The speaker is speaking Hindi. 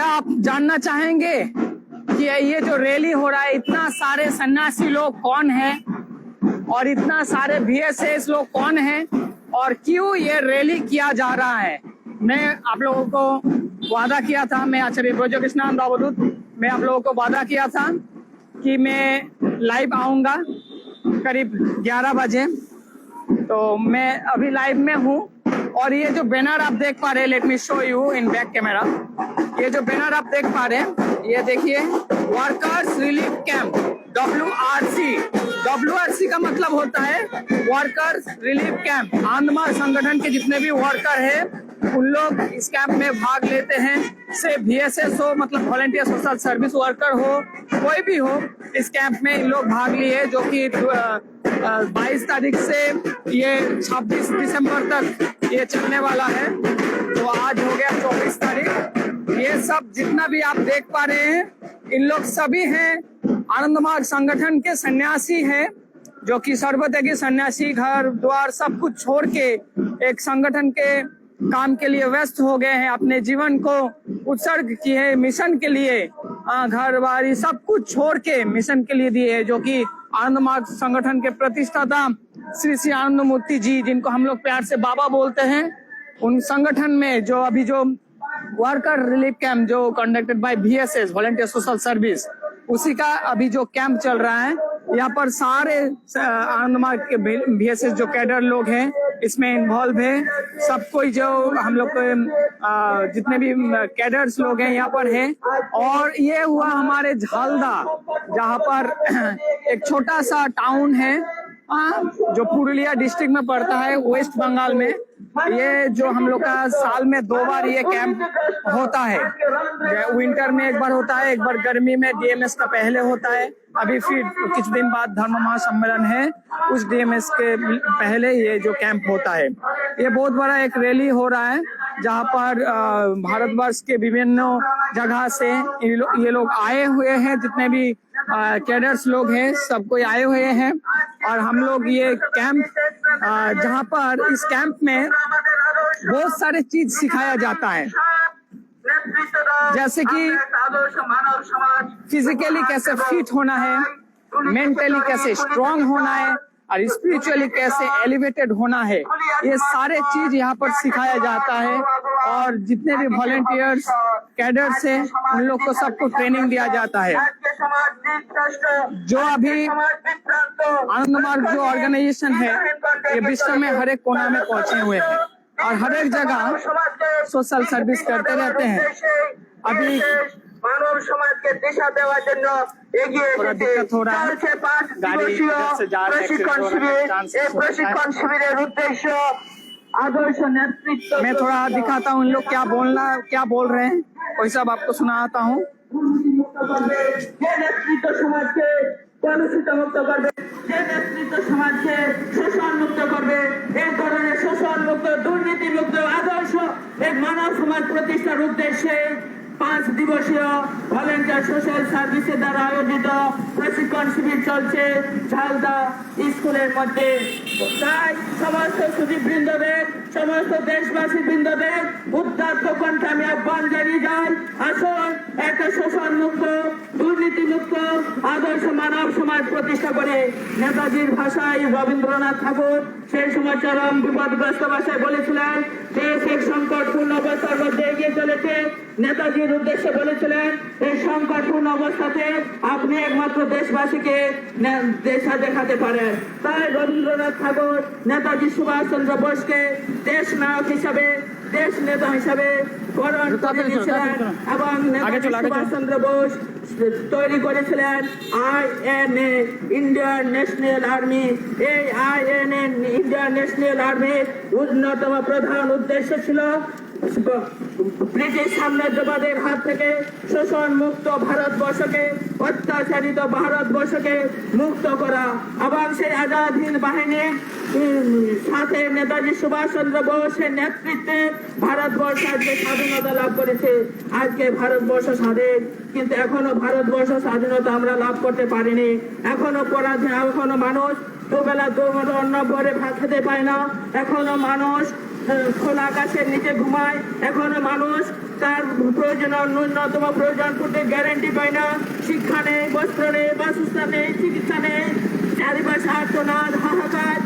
क्या आप जानना चाहेंगे कि ये जो रैली हो रहा है, इतना सारे सन्यासी लोग कौन है और इतना सारे VSS लोग कौन है और क्यों ये रैली किया जा रहा है? मैं आप लोगों को वादा किया था, मैं आचार्य ब्रजकृष्णानंद अवधूत, मैं आप लोगों को वादा किया था कि मैं लाइव आऊंगा करीब 11 बजे। तो मैं अभी लाइव में हूँ और ये जो बैनर आप देख पा रहे हैं, let me show you in back camera. ये जो बैनर आप देख पा रहे हैं, ये देखिए, workers relief camp WRC। WRC का मतलब होता है वर्कर्स रिलीफ कैंप। आंदमान संगठन के जितने भी वर्कर हैं उन लोग इस कैंप में भाग लेते हैं। से VSS हो, मतलब वॉलंटियर सोशल सर्विस वर्कर हो, कोई भी हो, इस कैंप में इन लोग भाग लिए, जो कि 22 तारीख से ये 26 दिसंबर तक ये चलने वाला है। तो आज हो गया 24 तारीख। ये सब जितना भी आप देख पा रहे हैं, इन लोग सभी हैं आनंद मार्ग संगठन के सन्यासी हैं, जो कि सर्वत्यागी सन्यासी, घर द्वार सब कुछ छोड़ के एक संगठन के काम के लिए व्यस्त हो गए हैं, अपने जीवन को उत्सर्ग किए हैं मिशन के लिए। घर बारी सब कुछ छोड़ के मिशन के लिए दिए है, जो कि आनंद मार्ग संगठन के प्रतिष्ठाता श्री श्री आनंद मूर्ति जी, जिनको हम लोग प्यार से बाबा बोलते हैं, उन संगठन में जो अभी जो वर्कर रिलीफ कैंप जो conducted by VSS volunteer social service, उसी का अभी जो कैंप चल रहा है। यहाँ पर सारे आनंद मार्ग के VSS जो कैडर लोग हैं इसमें इन्वॉल्व है। सब कोई जो हम लोग के जितने भी कैडर्स लोग हैं यहाँ पर है। और ये हुआ हमारे झालदा, जहाँ पर एक छोटा सा टाउन है जो पुरुलिया डिस्ट्रिक्ट में पड़ता है, वेस्ट बंगाल में। ये जो हम लोग का साल में 2 बार ये कैंप होता है। विंटर में एक बार होता है, एक बार गर्मी में DMS का पहले होता है। अभी फिर कुछ दिन बाद धर्म महासम्मेलन है, उस DMS के पहले ये जो कैंप होता है। ये बहुत बड़ा एक रैली हो रहा है, जहाँ पर भारतवर्ष के विभिन्न जगह से ये लोग आए हुए हैं। जितने भी कैडर्स लोग हैं सब कोई आए हुए हैं। और हम लोग ये कैंप, जहाँ पर इस कैंप में बहुत सारे चीज सिखाया जाता है, जैसे कि फिजिकली कैसे फिट होना है, मेंटली कैसे स्ट्रांग होना है और स्पिरिचुअली कैसे एलिवेटेड होना है। ये सारे चीज यहाँ पर सिखाया जाता है। और जितने भी वॉलंटियर्स कैडर्स हैं उन लोग को सबको ट्रेनिंग दिया जाता है। जो अभी आनंद मार्ग जो ऑर्गेनाइजेशन है, ये विश्व में हर एक कोना में पहुंचे हुए हैं और हर एक जगह सोशल सर्विस करते रहते हैं। अभी मानव समाज के दिशा देवा थोड़ा दिक्कत हो रहा है, गाड़ी से जा रहे हैं। प्रशिक्षण शिविर उद्देश्य आदर्श नेतृत्व, मैं थोड़ा दिखाता हूँ इन लोग क्या बोल रहे हैं, वही सब आपको सुनाता हूँ। नेतृत्व समाज के कलुषित मुक्त करবে, যে নেতৃত্ব সমাজকে শোষণ মুক্ত করবে, এই ধরনের শোষণ মুক্ত দুর্নীতি মুক্ত আদর্শ এক মানব সমাজ প্রতিষ্ঠার উদ্দেশ্যে 5 দিবসীয় ভলেন্টিয়ার সোশ্যাল সার্ভিসের দ্বারা আয়োজিত প্রশিক্ষণ শিবির চলছে ঝালদা স্কুলের মধ্যে। তাই সমস্ত সুধীবৃন্দদের, সমস্ত দেশবাসী বৃন্দদের উদ্দাত্ত কণ্ঠে আমি আহ্বান জানিয়ে যাই, আসুন একটা শোষণ মুক্ত দুর্নীতি মুক্ত আদর্শ মানব সমাজ প্রতিষ্ঠা করে। নেতাজির ভাষায় রবীন্দ্রনাথ ঠাকুর সেই সময় চরম বিপদগ্রস্ত ভাষায় বলেছিলেন, দেশ এক সংকটপূর্ণ অবস্থার মধ্যে এগিয়ে চলেছে। নেতাজির উদ্দেশ্যে বলেছিলেন, এই সংকটপূর্ণ অবস্থাতে আপনি একমাত্র দেশবাসীকে দেশা দেখাতে পারেন। তাই রবীন্দ্রনাথ ঠাকুর নেতাজি সুভাষ চন্দ্র বোসকে দেশ নায়ক হিসাবে, দেশ নেতা হিসাবে বরণ করে নিয়েছিলেন এবং নেতাজি সুভাষ চন্দ্র বোস তৈরি করেছিলেন INA, ইন্ডিয়ান ন্যাশনাল আর্মি। এই INA ইন্ডিয়ান ন্যাশনাল আর্মির অন্যতম প্রধান উদ্দেশ্য ছিল ব্রিটিশ সাম্রাজ্যবাদের হাত থেকে শোষণ মুক্ত ভারতবর্ষকে, অত্যাচারিত ভারতবর্ষকে মুক্ত করা এবং সেই আজাদ হিন্দ বাহিনীর সাথে নেতাজি সুভাষ চন্দ্র বোসের নেতৃত্বে ভারতবর্ষ আজকে স্বাধীনতা লাভ করেছে। আজকে ভারতবর্ষ স্বাধীন, কিন্তু এখনো ভারতবর্ষ স্বাধীনতা আমরা লাভ করতে পারিনি। এখনো মানুষ দুবেলা অন্ন ভরে ভাত খেতে পায় না। এখনো মানুষ খোলা আকাশের নিচে ঘুমায়, এখনো মানুষ তার প্রয়োজন, ন্যূনতম প্রয়োজন করতে গ্যারান্টি পায় না। শিক্ষা নেই, বস্ত্র নেই, বাসস্থান নেই, চিকিৎসা নেই, চারিপাশে আর্তনাদ, হাহাকার।